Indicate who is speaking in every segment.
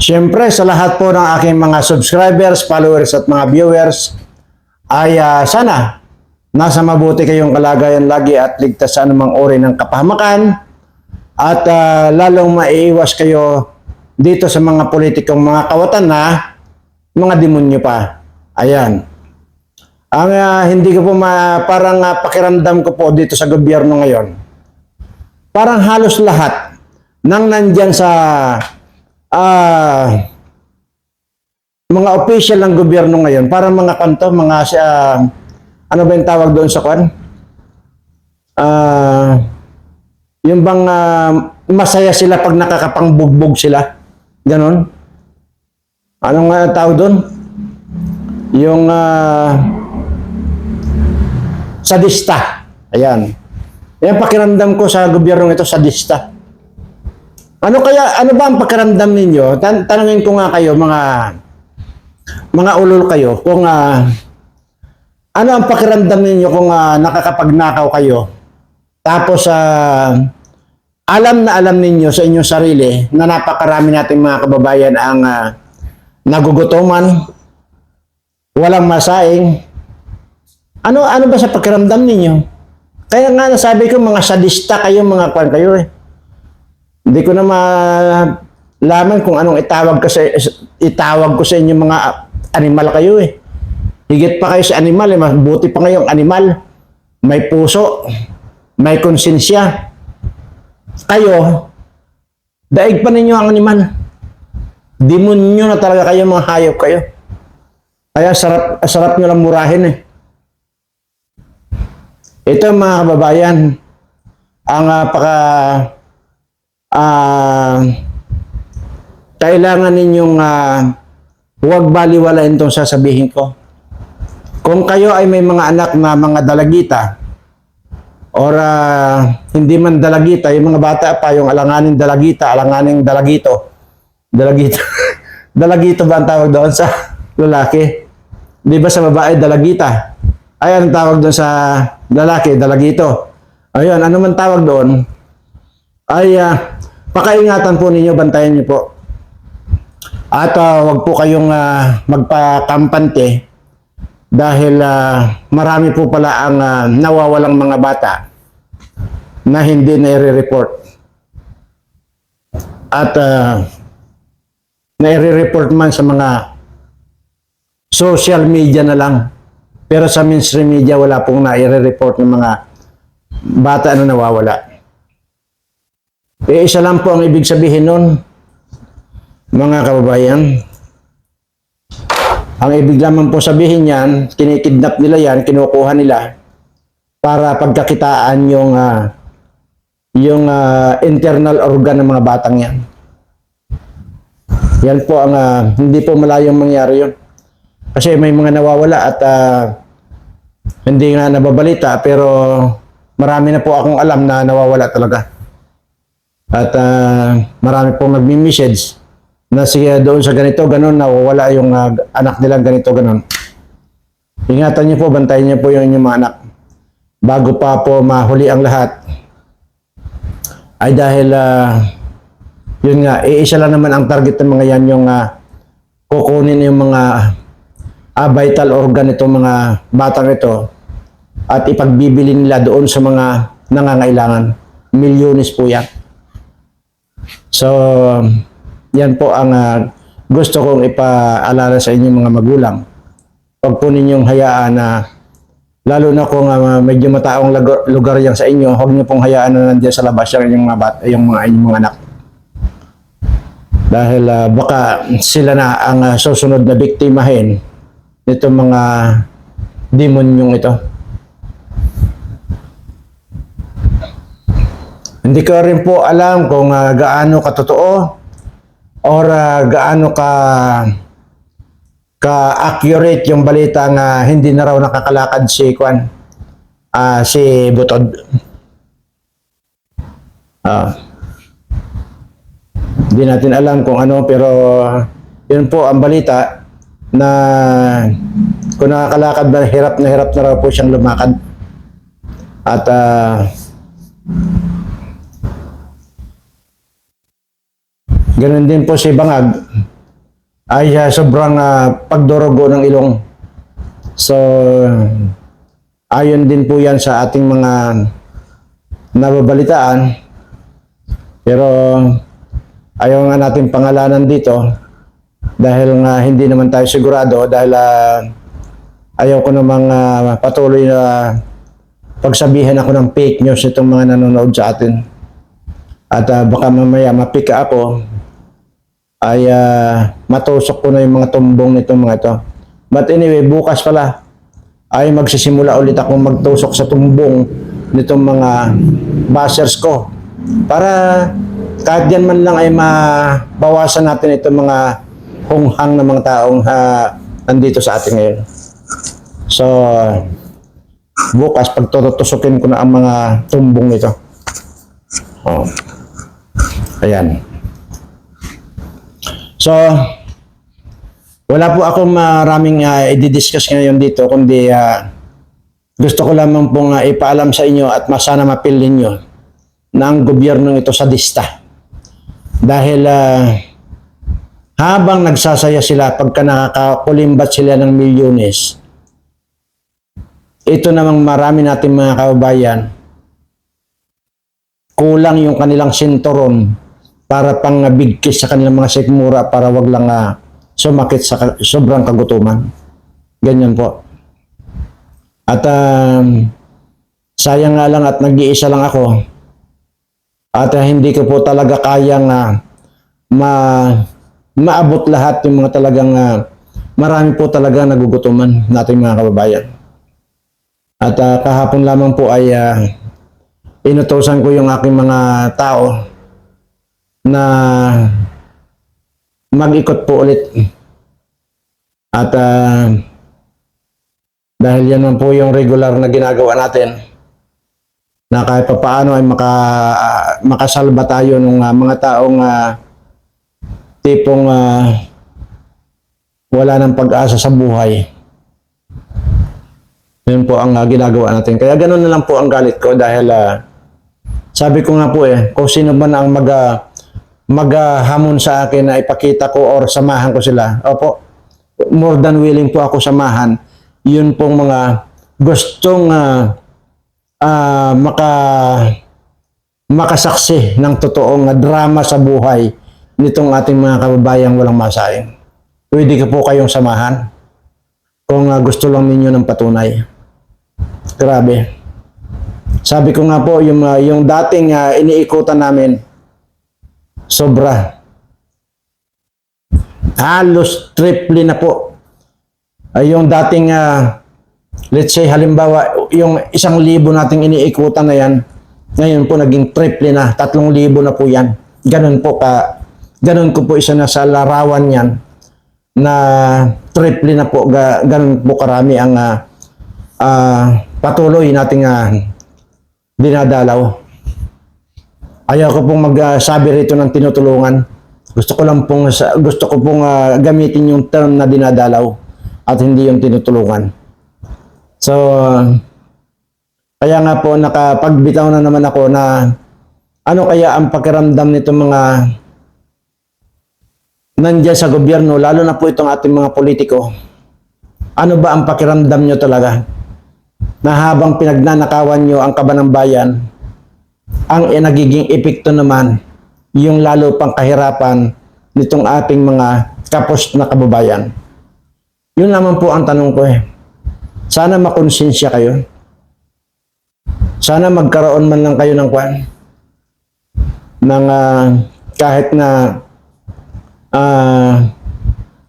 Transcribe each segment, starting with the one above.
Speaker 1: Siyempre, sa lahat po ng aking mga subscribers, followers at mga viewers, ay sana nasa mabuti kayong kalagayan lagi at ligtas sa anumang uri ng kapahamakan at lalong maiiwas kayo dito sa mga politikong mga kawatan na mga demonyo pa. Ayan. Ang hindi ko po parang pakiramdam ko po dito sa gobyerno ngayon, parang halos lahat nang nandyan sa mga official ng gobyerno ngayon, parang mga kanto, mga ano ba yung tawag doon sa kwan? Yung bang masaya sila pag nakakapangbugbog sila. Ganon. Anong tawag doon? Yung sadista. Ayan. Yan pakiramdam ko sa gobyerno ito, sadista. Ano ba ang pakiramdam ninyo? Tanungin ko nga kayo, mga ulol kayo, kung ano ang pakiramdam ninyo kung nakakapagnakaw kayo, tapos alam na alam ninyo sa inyong sarili na napakarami nating mga kababayan ang nagugutuman, walang masaing. Ano ba sa pakiramdam ninyo? Kaya nga nasabi ko, mga sadista kayo, mga kwan kayo eh. Hindi ko na malaman kung anong itawag ko sa inyo, mga animal kayo eh. Higit pa kayo sa animal eh, mabuti pa ngayong animal. May puso, may konsensya. Kayo, daig pa ninyo ang animal. Demonyo na talaga kayo, mga hayop kayo. Kaya sarap nyo lang murahin eh. Ito mga kababayan, ang kailangan ninyong huwag baliwalain itong sasabihin ko. Kung kayo ay may mga anak na mga dalagita or hindi man dalagita, yung mga bata pa, yung alanganing dalagita, alanganing dalagito. Dalagito ba ang tawag doon sa lalaki? Di ba sa babae dalagita? Ay, anong tawag doon sa lalaki? Dalagito. Ayun, ano man tawag doon? Ay, pakaingatan po ninyo, bantayan niyo po. At wag po kayong magpakampante dahil marami po pala ang nawawalang mga bata na hindi na-report. At na-report man sa mga social media na lang. Pero sa mainstream media wala pong na-report ng mga bata na nawawala. Isa lang po ang ibig sabihin nun, mga kababayan. Ang ibig lamang po sabihin yan, kinikidnap nila yan, kinukuha nila para pagkakitaan yung internal organ ng mga batang yan. Yan po ang hindi po malayong mangyari yun. Kasi may mga nawawala at hindi nga nababalita, pero marami na po akong alam na nawawala talaga. At marami pong nagmi-message na siya doon sa ganito, ganon, nawawala yung anak nilang ganito, ganon. Ingatan niyo po, bantayan niyo po yung inyong mga anak. Bago pa po mahuli ang lahat. Ay dahil, yun nga, iisa lang naman ang target ng mga yan, yung kukunin yung mga vital organ itong mga batang ito at ipagbibili nila doon sa mga nangangailangan. Milyones po yan. So, yan po ang gusto kong ipaalala sa inyong mga magulang. Huwag po ninyong hayaan na, lalo na kung medyo mataong lugar yan sa inyo, huwag niyo pong hayaan na nandiyan sa labas yung inyong mga anak. Dahil baka sila na ang susunod na biktimahin nitong mga demonyong ito. Hindi ko rin po alam kung gaano katotoo or gaano ka-accurate yung balita nga hindi na raw nakakalakad si Butod. Hindi natin alam kung ano, pero yun po ang balita na kung nakakalakad na hirap na raw po siyang lumakad. At Ganun din po si Bangag. ay sobrang pagdurugo ng ilong. So, ayon din po yan sa ating mga nababalitaan. Pero ayaw nga natin pangalanan dito dahil nga hindi naman tayo sigurado dahil ayaw ko namang patuloy na pagsabihan ako ng fake news itong mga nanonood sa atin. At baka mamaya mapika ako ay matusok ko na yung mga tumbong nitong mga ito. But anyway, bukas pala ay magsisimula ulit akong magtusok sa tumbong nitong mga bashers ko para kahit yan man lang ay mabawasan natin itong mga hunghang na mga taong nandito sa atin ngayon. So, bukas pagtutusukin ko na ang mga tumbong nito. Oh. Ayan. So, wala po akong maraming i-discuss ngayon dito, kundi gusto ko lamang pong ipaalam sa inyo at sana mapil ninyo na ang gobyernong ito sadista. Dahil habang nagsasaya sila pagka nakakakulimbat sila ng milyones, ito namang marami nating mga kababayan, kulang yung kanilang sinturon para pang bigkis sa kanilang mga sikmura para wag lang sumakit sa sobrang kagutuman. Ganyan po. At sayang nga lang at nag-iisa lang ako. At hindi ko po talaga kayang maabot lahat yung mga talagang marami po talaga nagugutuman nating mga kababayan. At kahapon lamang po ay inutusan ko yung aking mga tao na mag-ikot po ulit. At dahil yan man po yung regular na ginagawa natin, na kahit pa paano ay makasalba tayo ng mga taong tipong wala ng pag-asa sa buhay. Yun po ang ginagawa natin. Kaya ganoon na lang po ang galit ko dahil sabi ko nga po kung sino man ang maghamon sa akin na ipakita ko or samahan ko sila. Opo, more than willing po ako samahan. Yun pong mga gustong makasaksi ng totoong drama sa buhay nitong ating mga kababayang walang masaing. Pwede ko po kayong samahan kung gusto lang ninyo ng patunay. Grabe. Sabi ko nga po, yung dating iniikutan namin, sobra. Halos triple na po. Yung dating, let's say halimbawa, yung 1,000 nating iniikutan na yan, ngayon po naging triple na, 3,000 na po yan. Ganun ko po isa na sa larawan yan, na triple na po, ganun po karami ang patuloy nating dinadalaw. Ayaw ko pong magsabi rito ng tinutulungan. Gusto ko pong gamitin yung term na dinadalaw at hindi yung tinutulungan. So, kaya nga po nakapagbitaw na naman ako na ano kaya ang pakiramdam nito mga nandiyan sa gobyerno, lalo na po itong ating mga politiko. Ano ba ang pakiramdam nyo talaga? Na habang pinagnanakawan nyo ang kaban ng bayan, ang nagiging epekto naman yung lalo pang kahirapan nitong ating mga kapos na kababayan. Yun naman po ang tanong ko Sana makonsensya kayo. Sana magkaroon man lang kayo ng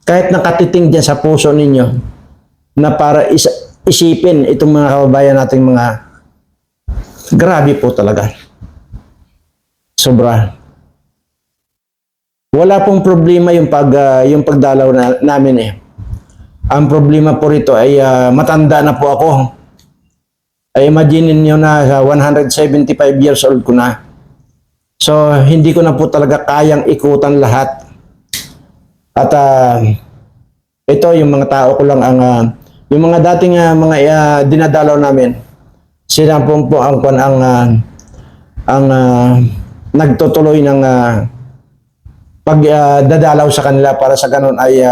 Speaker 1: kahit nakatiting dyan sa puso ninyo na para isipin itong mga kababayan nating mga grabe po talaga. Sobra. Wala pong problema yung pagdalaw namin Ang problema po rito ay matanda na po ako. Ay imagine niyo na 175 years old ko na. So hindi ko na po talaga kayang ikutan lahat. At ito yung mga tao ko lang yung mga dating mga dinadalaw namin. Sila po ang nagtutuloy ng dadalaw sa kanila para sa ganun ay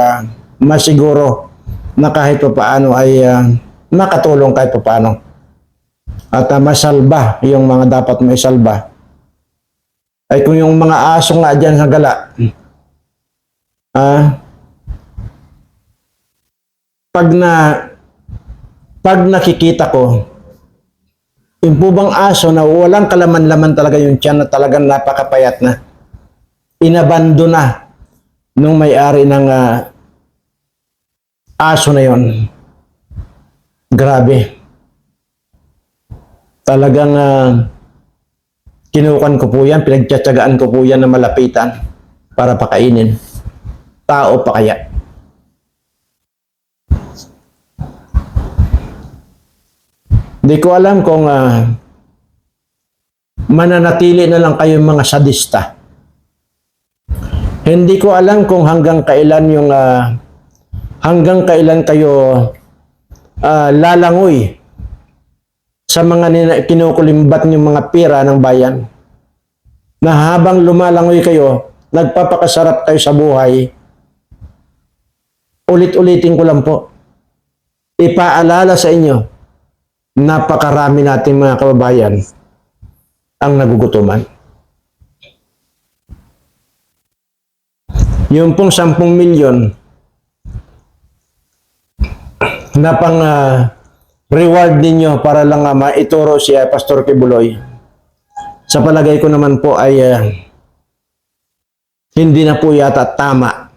Speaker 1: masiguro na kahit pa paano ay makatulong kahit pa paano. At masalba yung mga dapat may salba. Ay kung yung mga aso nga dyan sa gala, pag nakikita ko, yung pubang aso na walang kalaman-laman talaga yung tiyan na talagang napakapayat na, inabando na nung may-ari ng aso na yon. Grabe. Talagang kinukan ko po yan, pinagtsatsagaan ko po yan na malapitan para pakainin. Tao pa kaya? Hindi ko alam kung mananatili na lang kayo mga sadista. Hindi ko alam kung hanggang kailan kayo lalangoy sa mga kinukulimbat yung mga pira ng bayan. Na habang lumalangoy kayo, nagpapakasarap kayo sa buhay. Ulit-ulitin ko lang po. Ipaalala sa inyo, napakarami nating mga kababayan ang nagugutuman. Yung pong 10 milyon na pang reward ninyo para lang maituro si Pastor Kibuloy, sa palagay ko naman po ay hindi na po yata tama.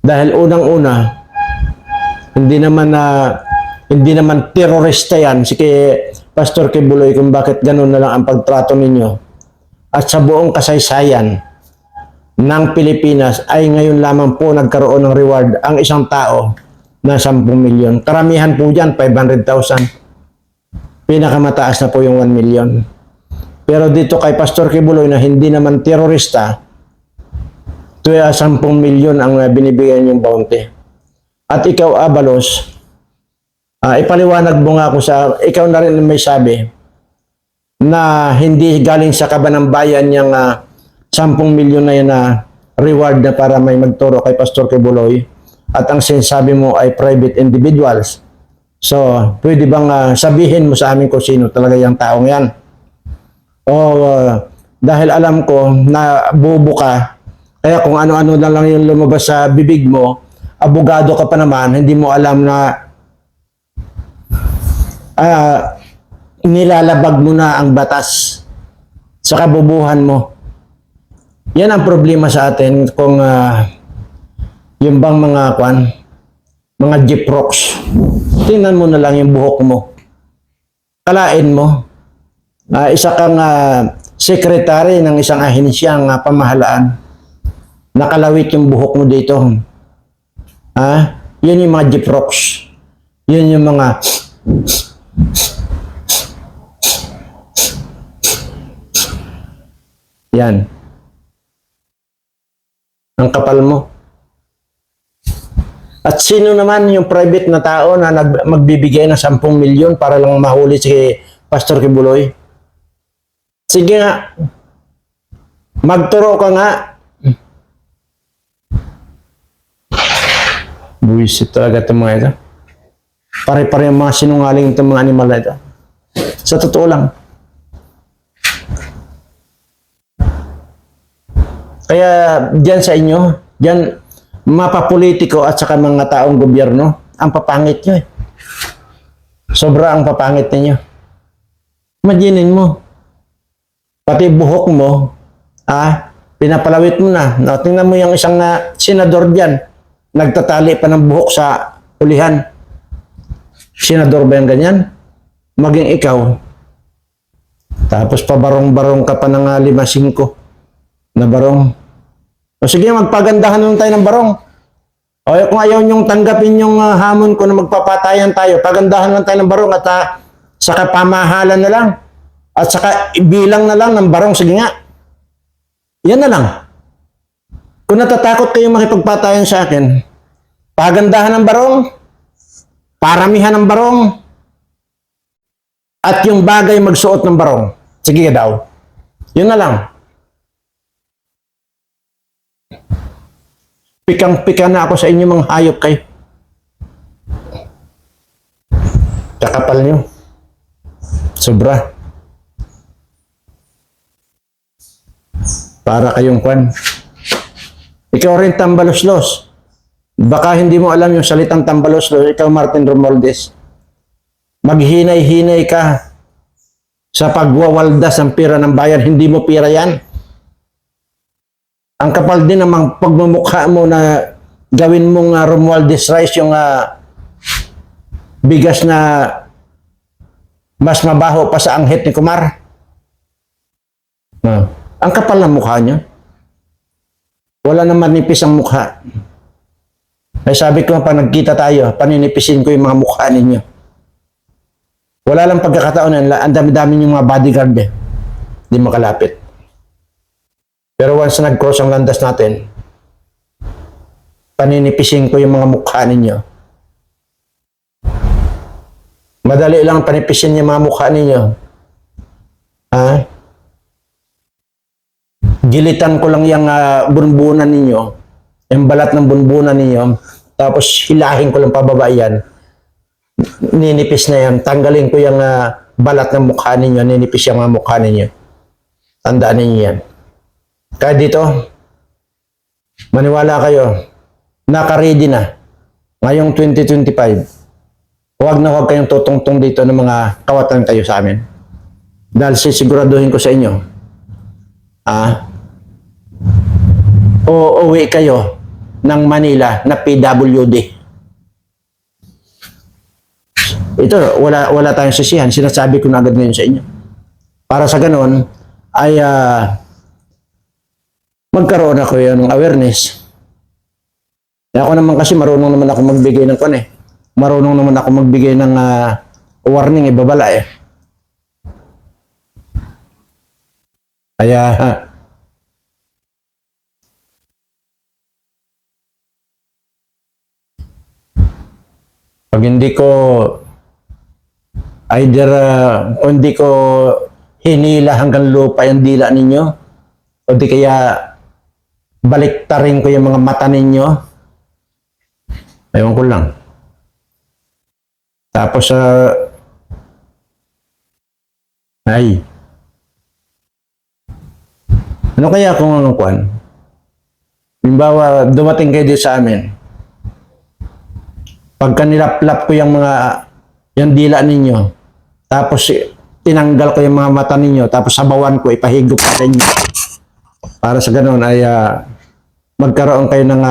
Speaker 1: Dahil unang-una, hindi naman terorista yan si Pastor Kibuloy kung bakit ganun na lang ang pagtrato ninyo. At sa buong kasaysayan ng Pilipinas ay ngayon lamang po nagkaroon ng reward ang isang tao na 10 milyon. Karamihan po dyan, 500,000. Pinakamataas na po yung 1 million. Pero dito kay Pastor Kibuloy na hindi naman terorista, 10 milyon ang binibigyan yung bounty. At ikaw, Abalos, ipaliwanag mo nga ako ikaw na rin may sabi na hindi galing sa kaba ng bayan yung 10 milyon na yan na reward na para may magturo kay Pastor Kibuloy at ang sinasabi mo ay private individuals. So, pwede bang sabihin mo sa amin kung sino talaga yung taong yan? O dahil alam ko na bobo ka, kaya kung ano-ano na lang yung lumabas sa bibig mo, abogado ka pa naman, hindi mo alam na nilalabag mo na ang batas sa kabubuhan mo. Yan ang problema sa atin kung yung bang mga jeep rocks. Tingnan mo na lang yung buhok mo. Kalain mo. Isa kang sekretary ng isang ahensyang pamahalaan. Nakalawit yung buhok mo dito. Yun yung mga jeep rocks. Yun yung mga yan. Ang kapal mo. At sino naman yung private na tao na magbibigay ng 10 milyon para lang mahuli si Pastor Kibuloy? Sige nga. Magturo ka nga. Buwisit talaga itong mga ito. Pare-pare yung mga sinungaling itong mga animal na ito. Sa totoo lang. Kaya dyan sa inyo, dyan mapapolitiko at saka mga taong gobyerno, ang papangit nyo eh. Sobra ang papangit ninyo. Imaginin mo, pati buhok mo, pinapalawit mo na. No, tingnan mo yung isang senador dyan, nagtatali pa ng buhok sa ulihan. Senador ba yung ganyan? Maging ikaw. Tapos pabarong-barong ka pa ng 5-5 na barong. O sige, magpagandahan lang tayo ng barong. O kung ayaw nyong tanggapin yung hamon ko na magpapatayan tayo, pagandahan lang tayo ng barong at saka pamahalan na lang. At saka bilang na lang ng barong. Sige nga. Yan na lang. Kung natatakot kayong makipagpatayan sa akin, pagandahan ng barong, paramihan ng barong, at yung bagay magsuot ng barong. Sige daw. Yun na lang. Pikang-pika na ako sa inyo mga hayop kayo. Kakapal nyo. Sobra. Para kayong kwan. Ikaw rin tambaloslos. Baka hindi mo alam yung salitang tambaloslos. Ikaw Martin Romualdez. Maghinay-hinay ka sa pagwawaldas ng pira ng bayan. Hindi mo pira yan. Ang kapal din namang pagmumukha mo na gawin mong Romualdez rice, yung bigas na mas mabaho pa sa anghit ni Kumar. Ang kapal ng mukha niya. Wala naman nipis ang mukha. Ay sabi ko, pag nagkita tayo, paninipisin ko yung mga mukha ninyo. Wala lang pagkakataon, ang dami-dami yung mga bodyguard eh. Hindi makalapit. Pero once na nag-cross ang landas natin, paninipisin ko yung mga mukha ninyo. Madali lang panipisin yung mga mukha ninyo. Ha? Gilitan ko lang yung bunbunan ninyo, yung balat ng bunbunan ninyo, tapos hilahin ko lang pababa yan. Ninipis na yan. Tanggalin ko yung balat ng mukha ninyo, ninipis yung mga mukha ninyo. Tandaan ninyo yan. Kaya dito, maniwala kayo, naka-ready na. Ngayong 2025, huwag na huwag kayong tutungtong dito ng mga kawatan kayo sa amin. Dahil sisiguraduhin ko sa inyo, uuwi kayo ng Manila na PWD. Ito, wala tayong sisihan. Sinasabi ko na agad ngayon sa inyo. Para sa ganon, ay magkaroon ako yan ng awareness. Ako naman kasi marunong naman ako magbigay ng marunong naman ako magbigay ng warning, ibabala eh. Kaya pag hindi ko either hindi ko hinila hanggang lupa yung dila ninyo, o di kaya baliktarin ko yung mga mata ninyo, ewan ko lang. Tapos ay ano kaya kung ano kwan? Halimbawa, dumating kayo dito sa amin, pagka nilaplap ko yung dila ninyo, tapos tinanggal ko yung mga mata ninyo, tapos sabawan ko, ipahigop sa inyo. Para sa ganun ay magkaroon kayo ng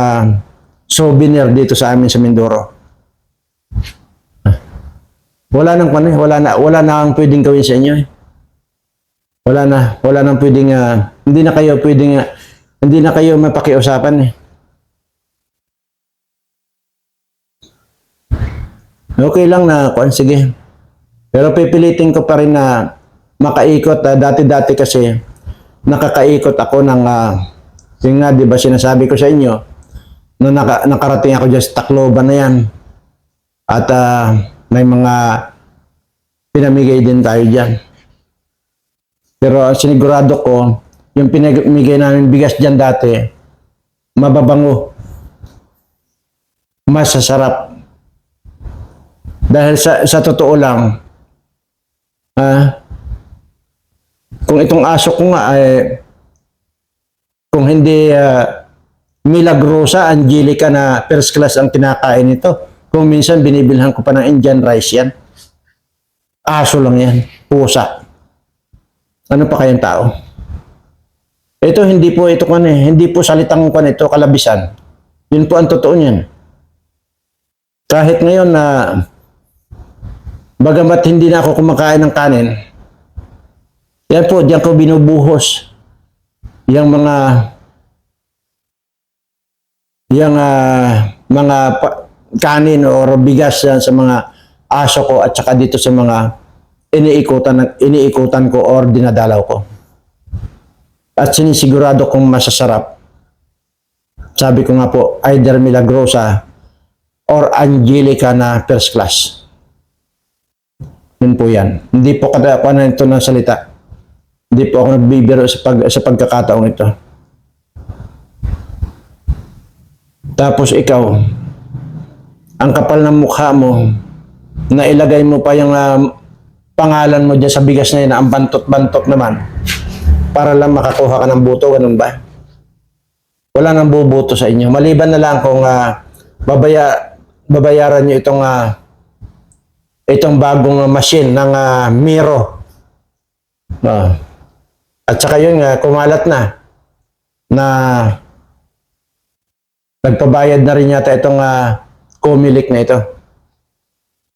Speaker 1: souvenir dito sa amin sa Mindoro. Wala na ang pwedeng gawin sa inyo eh. Wala nang pwedeng hindi na kayo mapakiusapan eh. Okay lang na sige. Pero pipilitin ko pa rin na makaikot. Dati-dati kasi nakakaikot ako ng yung nga, di ba sinasabi ko sa inyo, nung nakarating ako dyan sa Tacloban na yan. At may mga pinamigay din tayo dyan. Pero sinigurado ko, yung pinamigay namin bigas dyan dati, mababango. Masasarap. Dahil sa totoo lang, kung itong aso ko nga ay kung hindi Milagrosa, Angelica na first class ang kinakain ito. Kung minsan binibilhan ko pa ng Indian rice yan. Aso lang yan. Pusa. Ano pa kayang tao? Ito hindi po hindi po salitang ito kalabisan. Yun po ang totoo niyan. Kahit ngayon na bagamat hindi na ako kumakain ng kanin, yan po, diyan ko binubuhos yung mga kanin o bigas yan sa mga aso ko at saka dito sa mga iniikutan ko or dinadalaw ko. At sinisigurado kong masasarap. Sabi ko nga po, either Milagrosa or Angelica na first class. Yun po yan. Hindi po kada ako na ito ng salita. Hindi po ako nagbibiro sa pagkakataong ito. Tapos ikaw, ang kapal ng mukha mo, na ilagay mo pa yung pangalan mo dyan sa bigas na yun, na ang bantot-bantot naman, para lang makakuha ka ng buto, ganun ba? Wala nang bubuto sa inyo. Maliban na lang kung babayaran nyo itong bagong machine ng Miro. At saka yun nga, kumalat na nagpabayad na rin yata itong Comelec na ito.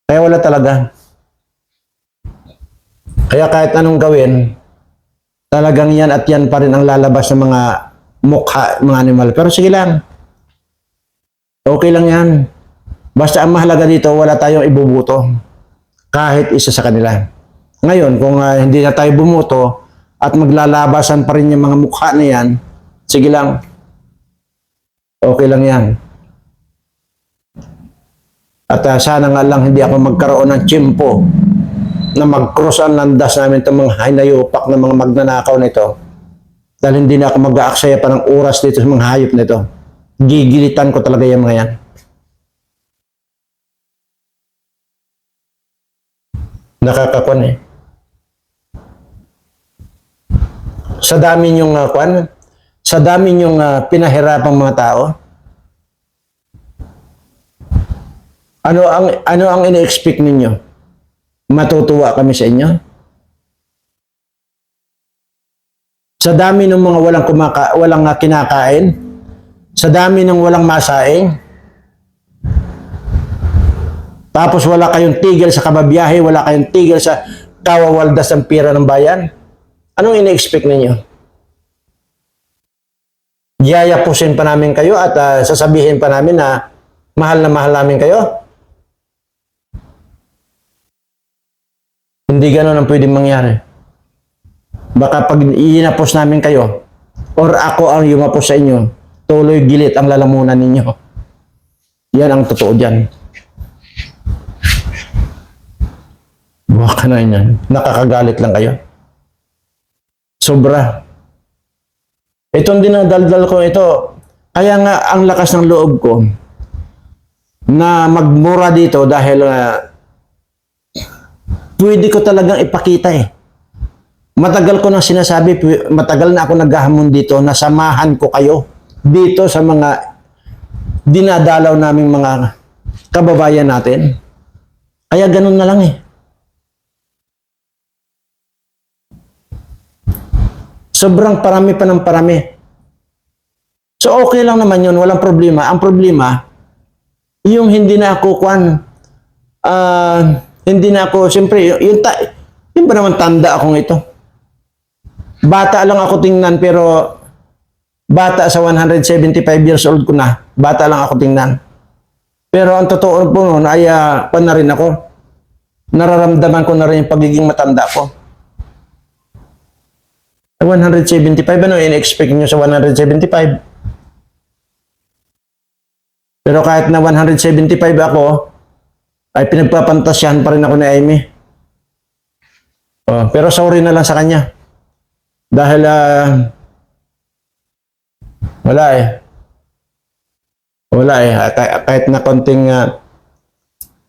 Speaker 1: Kaya wala talaga. Kaya kahit anong gawin, talagang yan at yan pa rin ang lalabas ng mga mukha, mga animal. Pero sige lang. Okay lang yan. Basta ang mahalaga dito, wala tayong ibubuto. Kahit isa sa kanila. Ngayon, kung hindi na tayo bumuto at maglalabasan pa rin yung mga mukha na yan, sige lang. Okay lang yan. At sana nga lang hindi ako magkaroon ng tiyempo na mag-cross ang landas namin itong mga hinayupak na mga magnanakaw nito. Dahil hindi na ako mag-aaksaya pa ng oras dito sa mga hayop nito. Gigilitan ko talaga yung mga yan. Nakakakon eh. Sa dami niyong sa dami niyong pinahirapang mga tao, ano ang ina-expect ninyo? Matutuwa kami sa inyo? Sa dami ng mga walang kinakain, sa dami ng walang masaing, tapos wala kayong tigil sa kababiyahe, wala kayong tigil sa kawawaldas ng pira ng bayan, anong ina-expect ninyo? Yayapusin pa namin kayo at sasabihin pa namin na mahal namin kayo? Hindi ganun ang pwedeng mangyari. Baka pag inapos namin kayo, or ako ang yumapos sa inyo, tuloy gilit ang lalamunan ninyo. Yan ang totoo dyan. Baka na yan. Nakakagalit lang kayo. Sobra. Itong dinadaldal ko ito, kaya nga ang lakas ng loob ko na magmura dito dahil pwede ko talagang ipakita eh. Matagal ko nang sinasabi, matagal na ako naghahamon dito na samahan ko kayo dito sa mga dinadalaw naming mga kababayan natin. Kaya ganun na lang eh. Sobrang parami pa ng parami. So okay lang naman yun, walang problema. Ang problema, yung hindi na ako hindi na ako, siyempre, yung ba naman tanda akong ito? Bata lang ako tingnan, pero bata sa 175 years old ko na. Bata lang ako tingnan. Pero ang totoo po noon ay na rin ako. Nararamdaman ko na rin yung pagiging matanda ko. 175, ano in-expect nyo sa 175? Pero kahit na 175 ako, ay pinagpapantasyahan pa rin ako ni Amy. Pero sorry na lang sa kanya. Dahil wala eh. Wala eh. Kahit na konting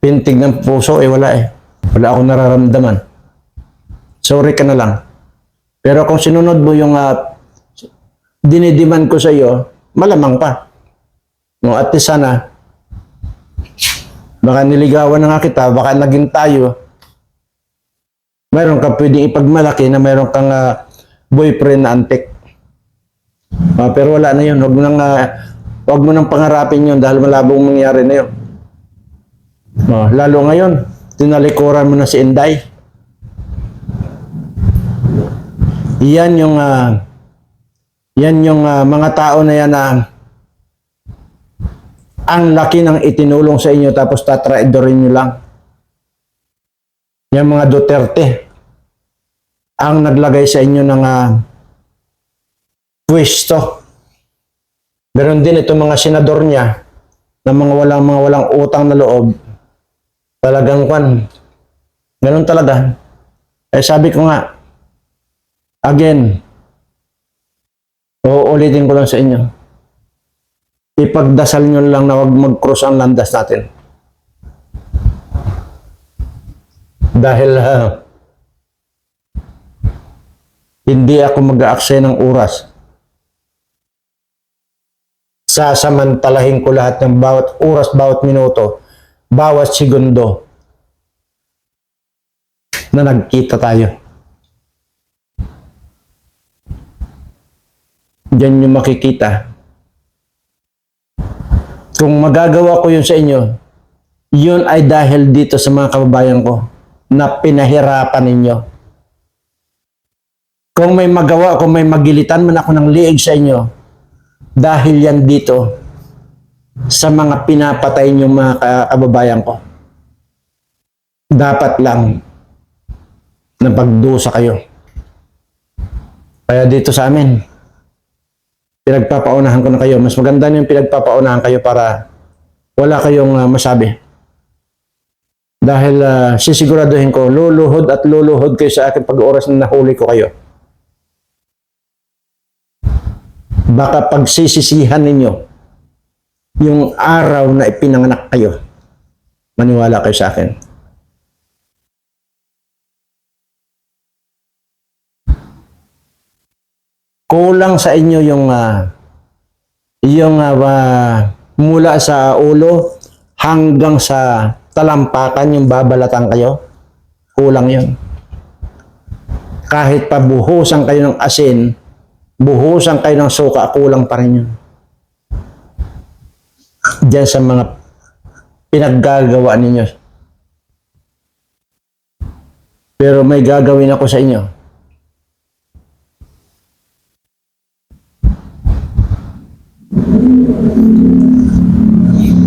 Speaker 1: pintig ng puso eh, wala eh. Wala akong nararamdaman. Sorry ka na lang. Pero kung sinunod mo yung dinidiman ko sa iyo, malamang pa. No, at least sana, baka niligawan na nga kita, baka naging tayo, mayroon ka pwedeng ipagmalaki na mayroon kang boyfriend na antik. Pero wala na yun. Huwag mo nang pangarapin yun dahil malabong mangyari na yun. Lalo ngayon, tinalikuran mo na si Inday. Yan yung mga tao na yan na ang laki ng itinulong sa inyo tapos tatraidorin nyo lang. Yung mga Duterte ang naglagay sa inyo ng pwesto. Meron din itong mga senador niya na mga walang utang na loob. Talagang ganun talaga. Sabi ko nga, again, uulitin ko lang sa inyo. ipagdasal nyo lang na huwag mag-cross ang landas natin. Dahil hindi ako mag-aaksaya ng oras. Sasamantalahin ko lahat ng bawat oras, bawat minuto, bawat segundo na nagkita tayo. Diyan yung makikita. Kung magagawa ko yun sa inyo, yun ay dahil dito sa mga kababayan ko na pinahirapan ninyo. Kung may magawa, kung may magilitan man ako ng liig sa inyo, dahil yan dito sa mga pinapatay nyo mga kababayan ko. Dapat lang na pagdusa kayo. Kaya dito sa amin, pinagpapaunahan ko na kayo. Mas maganda yung pinagpapaunahan kayo para wala kayong masabi. Dahil sisiguraduhin ko, luluhod at luluhod kayo sa akin pag oras na nahuli ko kayo. Baka pagsisisihan ninyo yung araw na ipinanganak kayo. Maniwala kayo sa akin. Kulang sa inyo yung mula sa ulo hanggang sa talampakan yung babalatan kayo. Kulang yun. Kahit pabuhusan kayo ng asin, buhusan kayo ng suka, kulang pa rin yun. Diyan sa mga pinaggagawa ninyo. Pero may gagawin ako sa inyo.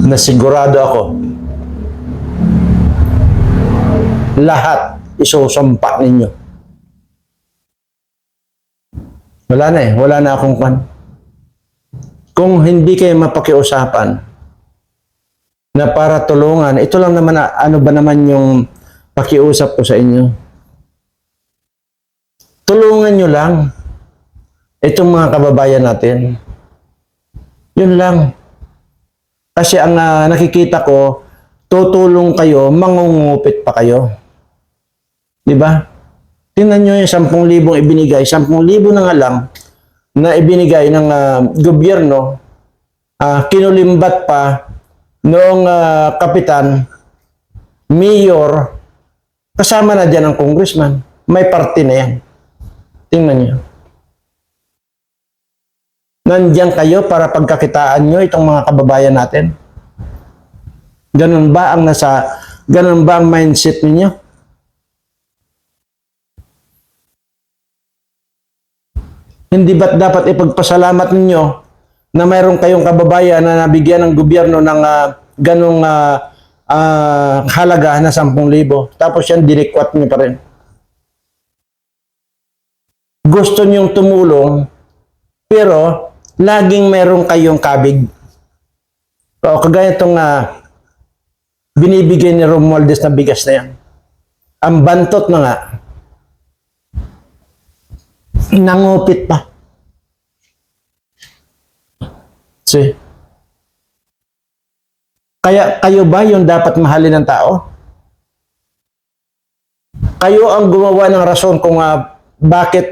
Speaker 1: Na sigurado ako, lahat isusumpa ninyo. Wala na wala na akong kan. Kung hindi kayo mapakiusapan na para tulungan, ito lang naman, ano ba naman yung pakiusap ko sa inyo? Tulungan nyo lang itong mga kababayan natin. Yun lang. Kasi ang nakikita ko, tutulong kayo, mangungupit pa kayo. Di ba? Tingnan nyo yung 10,000 ibinigay. 10,000 na nga lang na ibinigay ng gobyerno, kinulimbat pa noong kapitan, mayor, kasama na dyan ang congressman. May party na yan. Tingnan nyo. Nandiyan kayo para pagkakitaan nyo itong mga kababayan natin. Ganun ba ang mindset ninyo? Hindi ba't dapat ipagpasalamat ninyo na mayroon kayong kababayan na nabigyan ng gobyerno ng ganong halaga na 10,000. Tapos yan, dinikwat nyo pa rin. Gusto nyong tumulong, pero laging mayroon kayong kabig. O kagaya itong binibigay ni Romualdez na bigas na yan. Ang bantot na nga, nangupit pa. See? Kaya kayo ba yung dapat mahalin ng tao? Kayo ang gumawa ng rason kung bakit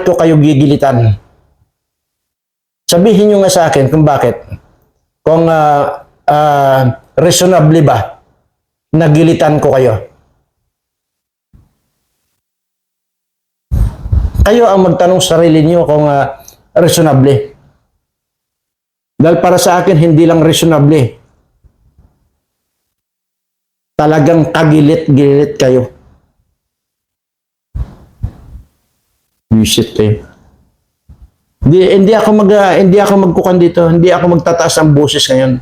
Speaker 1: ko kayo gigilitan. Sabihin nyo nga sa akin kung bakit. Kung reasonably ba nagilitan ko kayo. Kayo ang magtanong sa sarili niyo kung reasonable. Dahil para sa akin, hindi lang reasonable. Talagang kagilit-gilit kayo. Visit kayo. Hindi ako magkukan dito. Hindi ako magtataas ng boses ngayon.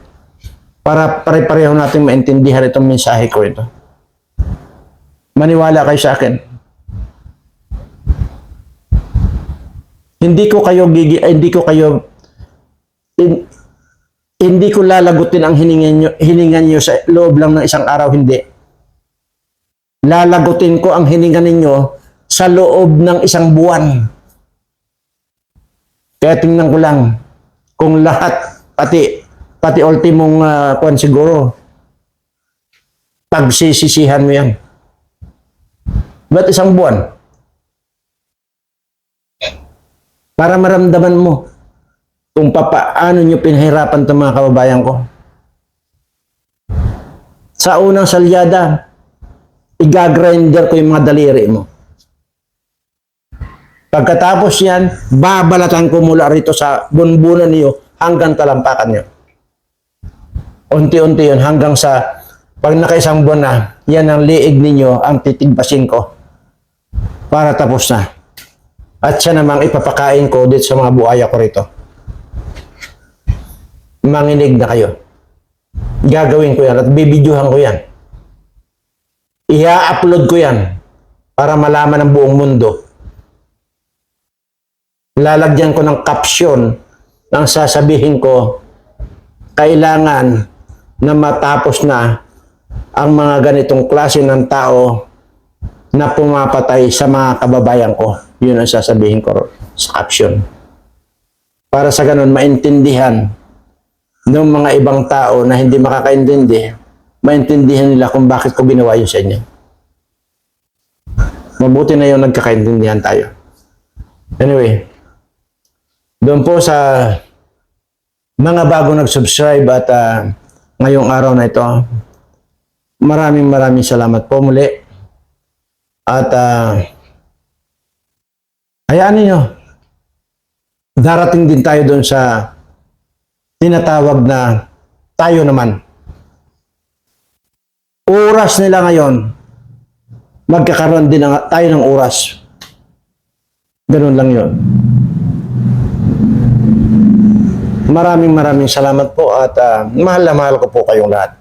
Speaker 1: Para pare-pareho natin maintindihan itong mensahe ko ito. Maniwala kayo sa akin. Hindi ko lalagutin ang hiningan nyo sa loob lang ng isang araw, hindi. Lalagutin ko ang hiningan ninyo sa loob ng isang buwan. Kaya tingnan ko lang Kung lahat, pati ultimong kuwan siguro, pagsisisihan mo yan. Ba't isang buwan? Para maramdaman mo kung paano nyo pinahirapan itong mga kababayan ko. Sa unang salyada, igagrinder ko yung mga daliri mo. Pagkatapos yan, babalatan ko mula rito sa bunbunan niyo hanggang talampakan niyo. Unti-unti yun hanggang sa pag nakaisang buwan na, yan ang liig ninyo ang titigbasin ko para tapos na. At siya namang ipapakain ko dito sa mga buhaya ko rito. Manginig na kayo. Gagawin ko yan at bibidyohan ko yan. Ia-upload ko yan para malaman ng buong mundo. Lalagyan ko ng caption ang sasabihin ko, kailangan na matapos na ang mga ganitong klase ng tao na pumapatay sa mga kababayan ko. Yun ang sasabihin ko sa caption. Para sa ganun, maintindihan ng mga ibang tao na hindi makakaintindi, maintindihan nila kung bakit ko ginawa yun sa inyo. Mabuti na yun, nagkakaintindihan tayo. Anyway, doon po sa mga bago nag-subscribe at ngayong araw na ito, maraming salamat po muli. At hayaan ninyo, darating din tayo doon sa tinatawag na tayo naman. Oras nila ngayon, magkakaroon din tayo ng oras. Ganun lang yun. Maraming salamat po at mahal na mahal ko po kayong lahat.